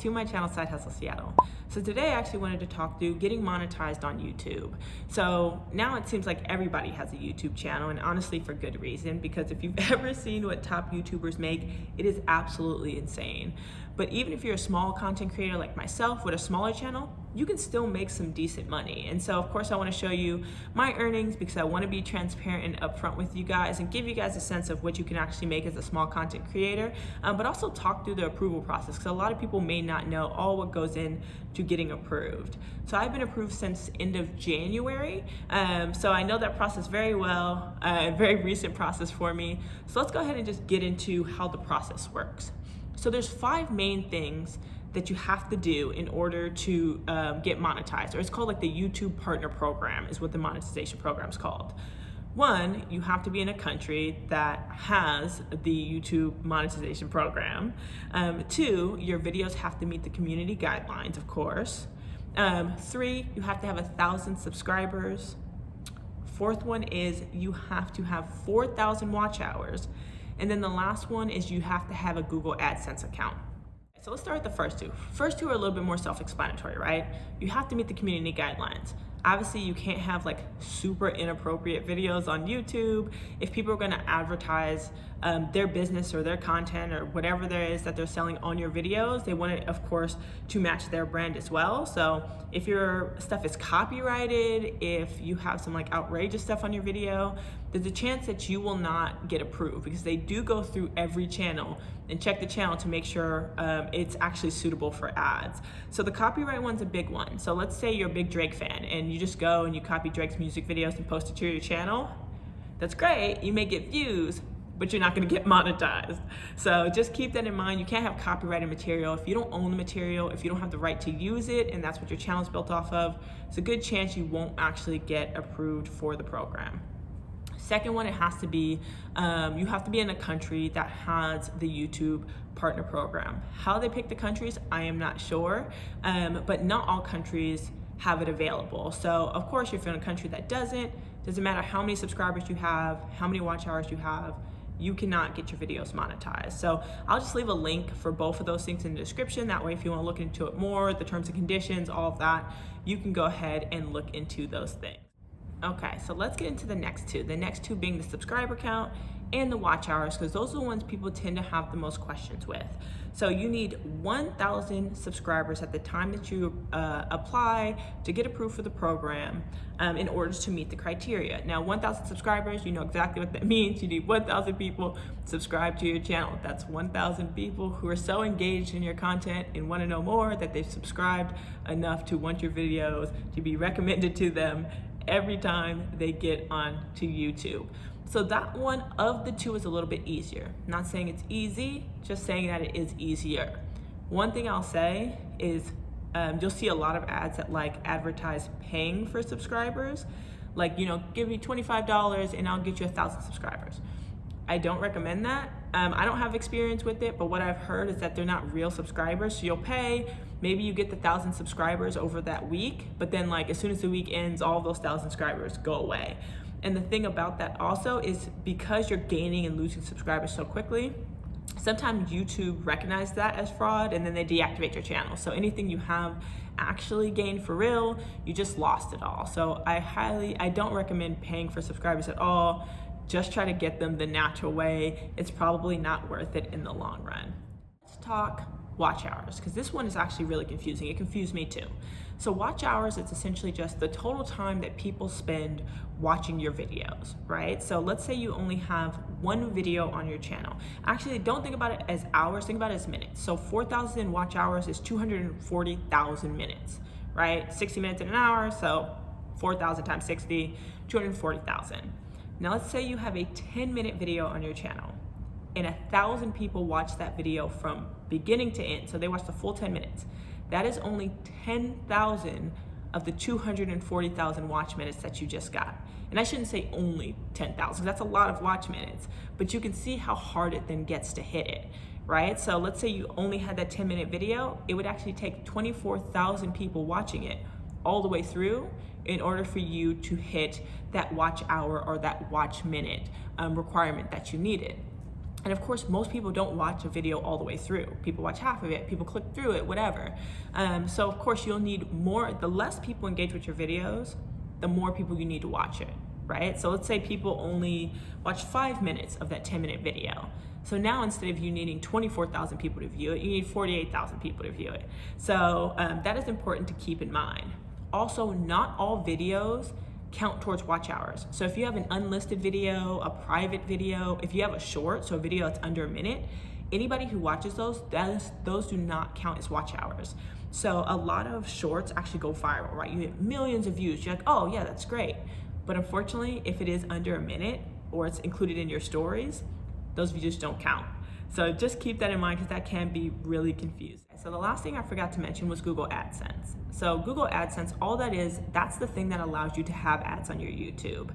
to my channel, Side Hustle Seattle. So today I actually wanted to talk through getting monetized on YouTube. So now it seems like everybody has a YouTube channel, and honestly for good reason, because if you've ever seen what top YouTubers make, it is absolutely insane. But even if you're a small content creator like myself with a smaller channel, you can still make some decent money. And so of course I want to show you my earnings because I want to be transparent and upfront with you guys and give you guys a sense of what you can actually make as a small content creator, but also talk through the approval process because a lot of people may not know all what goes in to getting approved. So I've been approved since end of January, so I know that process very well, a very recent process for me. So let's go ahead and just get into how the process works. So there's 5 main things that you have to do in order to get monetized, or it's called like the YouTube Partner Program is what the monetization program is called. 1, you have to be in a country that has the YouTube monetization program. 2, your videos have to meet the community guidelines, of course. 3, you have to have 1,000 subscribers. 4th one is you have to have 4,000 watch hours. And then the last one is you have to have a Google AdSense account. So let's start with the first 2. First 2 are a little bit more self-explanatory, right? You have to meet the community guidelines. Obviously, you can't have like super inappropriate videos on YouTube. If people are gonna advertise their business or their content or whatever there is that they're selling on your videos, they want it, of course, to match their brand as well. So if your stuff is copyrighted, if you have some like outrageous stuff on your video, there's a chance that you will not get approved because they do go through every channel and check the channel to make sure it's actually suitable for ads. So the copyright one's a big one. So let's say you're a big Drake fan and you just go and you copy Drake's music videos and post it to your channel. That's great, you may get views, but you're not gonna get monetized. So just keep that in mind. You can't have copyrighted material. If you don't own the material, if you don't have the right to use it, and that's what your channel is built off of, it's a good chance you won't actually get approved for the program. Second one, it has to be, you have to be in a country that has the YouTube Partner Program. How they pick the countries, I am not sure, but not all countries have it available. So of course, if you're in a country that doesn't matter how many subscribers you have, how many watch hours you have, you cannot get your videos monetized. So I'll just leave a link for both of those things in the description. That way, if you want to look into it more, the terms and conditions, all of that, you can go ahead and look into those things. Okay, so let's get into the next 2. The next 2 being the subscriber count and the watch hours, because those are the ones people tend to have the most questions with. So you need 1,000 subscribers at the time that you apply to get approved for the program in order to meet the criteria. Now, 1,000 subscribers, you know exactly what that means. You need 1,000 people subscribed to your channel. That's 1,000 people who are so engaged in your content and want to know more that they've subscribed enough to want your videos to be recommended to them every time they get on to YouTube. So that one of the 2 is a little bit easier. Not saying it's easy, just saying that it is easier. One thing I'll say is you'll see a lot of ads that like advertise paying for subscribers. Like, you know, give me $25 and I'll get you 1,000 subscribers. I don't recommend that. I don't have experience with it, but what I've heard is that they're not real subscribers. So you'll pay, maybe you get the 1,000 subscribers over that week, but then like as soon as the week ends, all those 1,000 subscribers go away. And the thing about that also is because you're gaining and losing subscribers so quickly, sometimes YouTube recognizes that as fraud and then they deactivate your channel. So anything you have actually gained for real, you just lost it all. So I don't recommend paying for subscribers at all. Just try to get them the natural way. It's probably not worth it in the long run. Let's talk watch hours, because this one is actually really confusing. It confused me too. So watch hours, it's essentially just the total time that people spend watching your videos, right? So let's say you only have 1 video on your channel. Actually, don't think about it as hours, think about it as minutes. So 4,000 watch hours is 240,000 minutes, right? 60 minutes in an hour, so 4,000 times 60, 240,000. Now let's say you have a 10-minute video on your channel and 1,000 people watch that video from beginning to end. So they watch the full 10 minutes. That is only 10,000 of the 240,000 watch minutes that you just got. And I shouldn't say only 10,000, that's a lot of watch minutes, but you can see how hard it then gets to hit it, right? So let's say you only had that 10-minute video, it would actually take 24,000 people watching it all the way through in order for you to hit that watch hour or that watch minute requirement that you needed. And of course, most people don't watch a video all the way through. People watch half of it, people click through it, whatever. So of course you'll need more, the less people engage with your videos, the more people you need to watch it, right? So let's say people only watch 5 minutes of that 10-minute video. So now instead of you needing 24,000 people to view it, you need 48,000 people to view it. So that is important to keep in mind. Also, not all videos count towards watch hours. So if you have an unlisted video, a private video, if you have a short, so a video that's under a minute, anybody who watches those do not count as watch hours. So a lot of shorts actually go viral, right? You get millions of views. You're like, oh yeah, that's great. But unfortunately, if it is under a minute or it's included in your stories, those views don't count. So just keep that in mind because that can be really confusing. So the last thing I forgot to mention was Google AdSense. So Google AdSense, all that is, that's the thing that allows you to have ads on your YouTube.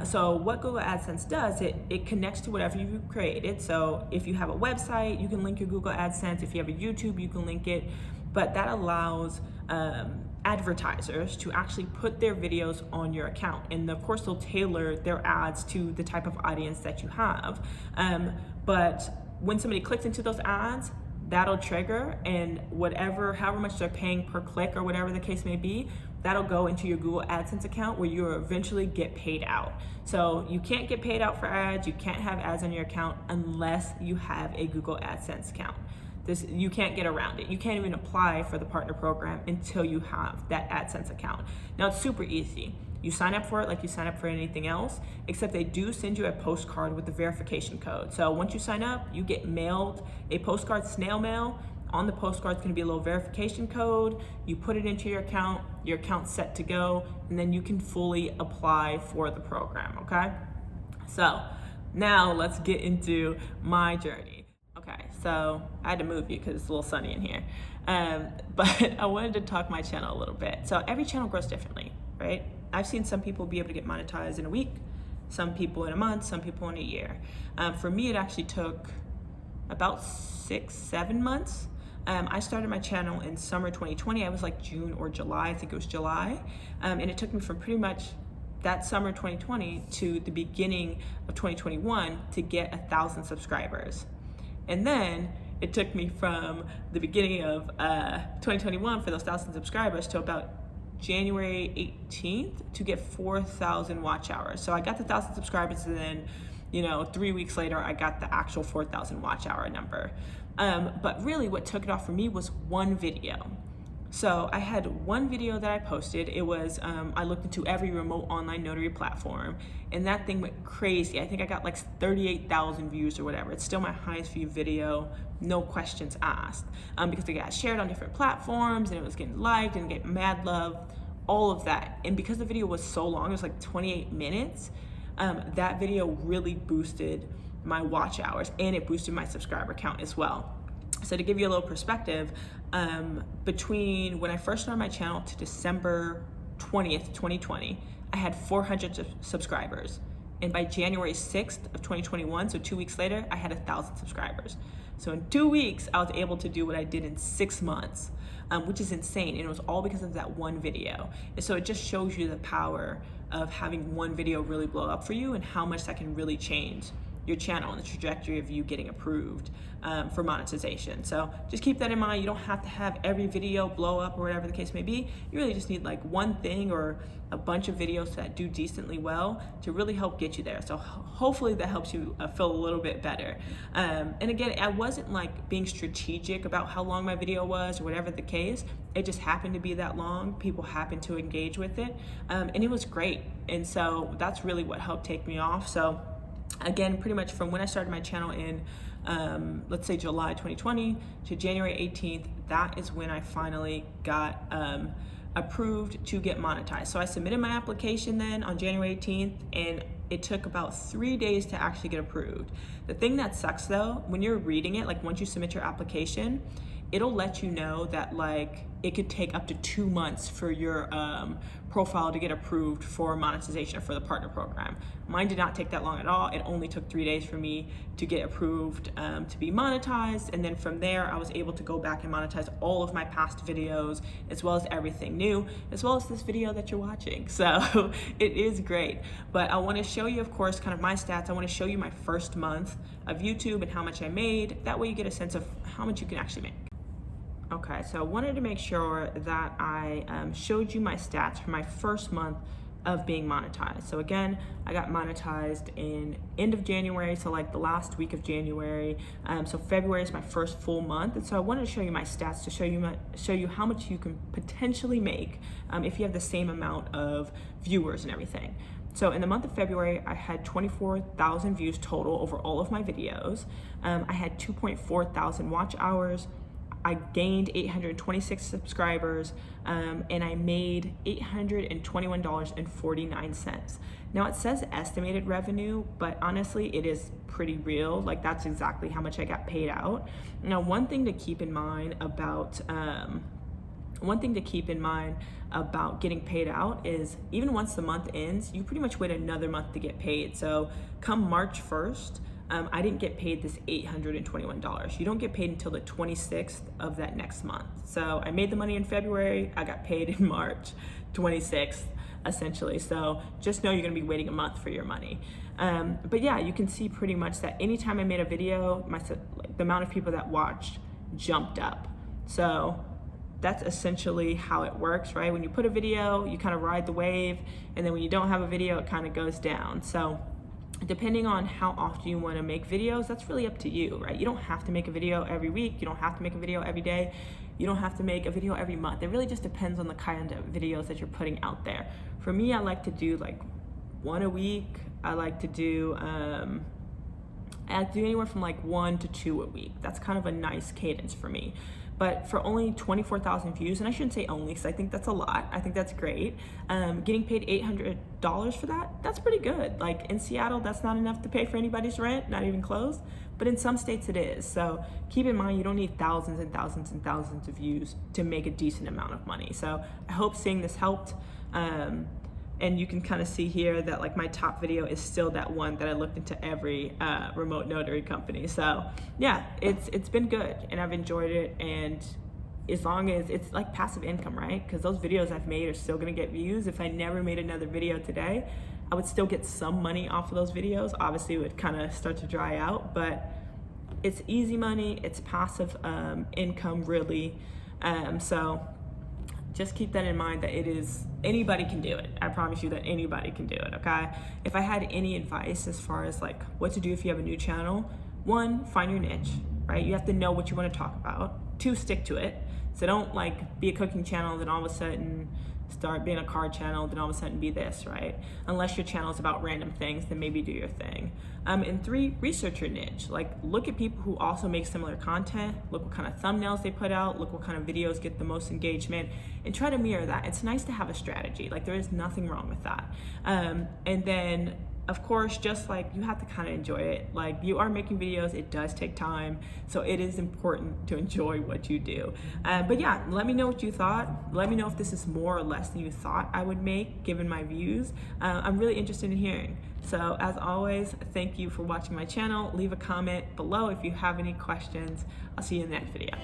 So what Google AdSense does, it connects to whatever you've created. So if you have a website, you can link your Google AdSense. If you have a YouTube, you can link it. But that allows advertisers to actually put their videos on your account. And of course, they'll tailor their ads to the type of audience that you have. But when somebody clicks into those ads, that'll trigger, and however much they're paying per click or whatever the case may be, that'll go into your Google AdSense account where you eventually get paid out. So you can't get paid out for ads, you can't have ads on your account unless you have a Google AdSense account. You can't get around it. You can't even apply for the partner program until you have that AdSense account. Now it's super easy. You sign up for it like you sign up for anything else, except they do send you a postcard with the verification code. So once you sign up, you get mailed a postcard, snail mail. On the postcard, it's gonna be a little verification code. You put it into your account's set to go, and then you can fully apply for the program, okay? So now let's get into my journey. Okay, so I had to move you because it's a little sunny in here. But I wanted to talk my channel a little bit. So every channel grows differently, right? I've seen some people be able to get monetized in a week, some people in a month, some people in a year. For me, it actually took about 6-7 months. I started my channel in summer 2020. I was like June or July, I think it was July. And it took me from pretty much that summer 2020 to the beginning of 2021 to get 1,000 subscribers. And then it took me from the beginning of 2021 for those 1,000 subscribers to about January 18th to get 4,000 watch hours. So I got the 1,000 subscribers, and then 3 weeks later I got the actual 4,000 watch hour number. But really what took it off for me was one video. So I had one video that I posted. It was, I looked into every remote online notary platform, and that thing went crazy. I think I got like 38,000 views or whatever. It's still my highest view video, no questions asked, because it got shared on different platforms and it was getting liked and getting mad love, all of that. And because the video was so long, it was like 28 minutes, that video really boosted my watch hours, and it boosted my subscriber count as well. So to give you a little perspective, between when I first started my channel to December 20th, 2020, I had 400 subscribers. And by January 6th of 2021, so 2 weeks later, I had 1,000 subscribers. So in 2 weeks, I was able to do what I did in 6 months, which is insane. And it was all because of that one video. And so it just shows you the power of having one video really blow up for you and how much that can really change your channel and the trajectory of you getting approved for monetization. So just keep that in mind. You don't have to have every video blow up or whatever the case may be. You really just need like one thing or a bunch of videos that do decently well to really help get you there. So hopefully that helps you feel a little bit better. And again, I wasn't like being strategic about how long my video was or whatever the case. It just happened to be that long. People happened to engage with it, and it was great. And so that's really what helped take me off. So again, pretty much from when I started my channel in, let's say July 2020 to January 18th, that is when I finally got approved to get monetized. So I submitted my application then on January 18th, and it took about 3 days to actually get approved. The thing that sucks though, when you're reading it, like once you submit your application, it'll let you know that like it could take up to 2 months for your profile to get approved for monetization or for the partner program. Mine did not take that long at all. It only took 3 days for me to get approved to be monetized. And then from there, I was able to go back and monetize all of my past videos, as well as everything new, as well as this video that you're watching. So it is great. But I want to show you, of course, kind of my stats. I want to show you my first month of YouTube and how much I made. That way you get a sense of how much you can actually make. Okay, so I wanted to make sure that I showed you my stats for my first month of being monetized. So again, I got monetized in end of January, so like the last week of January. So February is my first full month, and so I wanted to show you my stats to show you how much you can potentially make if you have the same amount of viewers and everything. So in the month of February, I had 24,000 views total over all of my videos. I had 2.4 thousand watch hours. I gained 826 subscribers, and I made $821.49. Now it says estimated revenue, but honestly, it is pretty real. Like that's exactly how much I got paid out. Now, one thing to keep in mind about getting paid out is even once the month ends, you pretty much wait another month to get paid. So come March 1st, I didn't get paid this $821. You don't get paid until the 26th of that next month. So I made the money in February, I got paid in March 26th, essentially. So just know you're gonna be waiting a month for your money. But yeah, you can see pretty much that anytime I made a video, the amount of people that watched jumped up. So that's essentially how it works, right? When you put a video, you kind of ride the wave, and then when you don't have a video, it kind of goes down. So depending on how often you want to make videos, that's really up to you, right? You don't have to make a video every week. You don't have to make a video every day. You don't have to make a video every month. It really just depends on the kind of videos that you're putting out there. For me, I like to do like one a week. I like to do anywhere from like 1 to 2 a week. That's kind of a nice cadence for me. But for only 24,000 views, and I shouldn't say only because I think that's a lot, I think that's great. Getting paid $800 for that, that's pretty good. Like in Seattle, that's not enough to pay for anybody's rent, not even close, but in some states it is. So keep in mind, you don't need thousands and thousands and thousands of views to make a decent amount of money. So I hope seeing this helped. And you can kind of see here that like my top video is still that one that I looked into every remote notary company. So yeah, it's been good and I've enjoyed it. And as long as it's like passive income, right? Because those videos I've made are still gonna get views. If I never made another video today, I would still get some money off of those videos. Obviously it would kind of start to dry out, but it's easy money, it's passive income really. So just keep that in mind, that anybody can do it. I promise you that anybody can do it, okay? If I had any advice as far as like what to do if you have a new channel, 1, find your niche, right? You have to know what you want to talk about. 2, stick to it. So don't like be a cooking channel, then all of a sudden start being a car channel, then all of a sudden be this, right? Unless your channel is about random things, then maybe do your thing. And 3, research your niche. Like look at people who also make similar content, look what kind of thumbnails they put out, look what kind of videos get the most engagement, and try to mirror that. It's nice to have a strategy, like there is nothing wrong with that. And then of course, just like you have to kind of enjoy it. Like you are making videos, it does take time. So it is important to enjoy what you do. But yeah, let me know what you thought. Let me know if this is more or less than you thought I would make given my views. I'm really interested in hearing. So as always, thank you for watching my channel. Leave a comment below if you have any questions. I'll see you in the next video.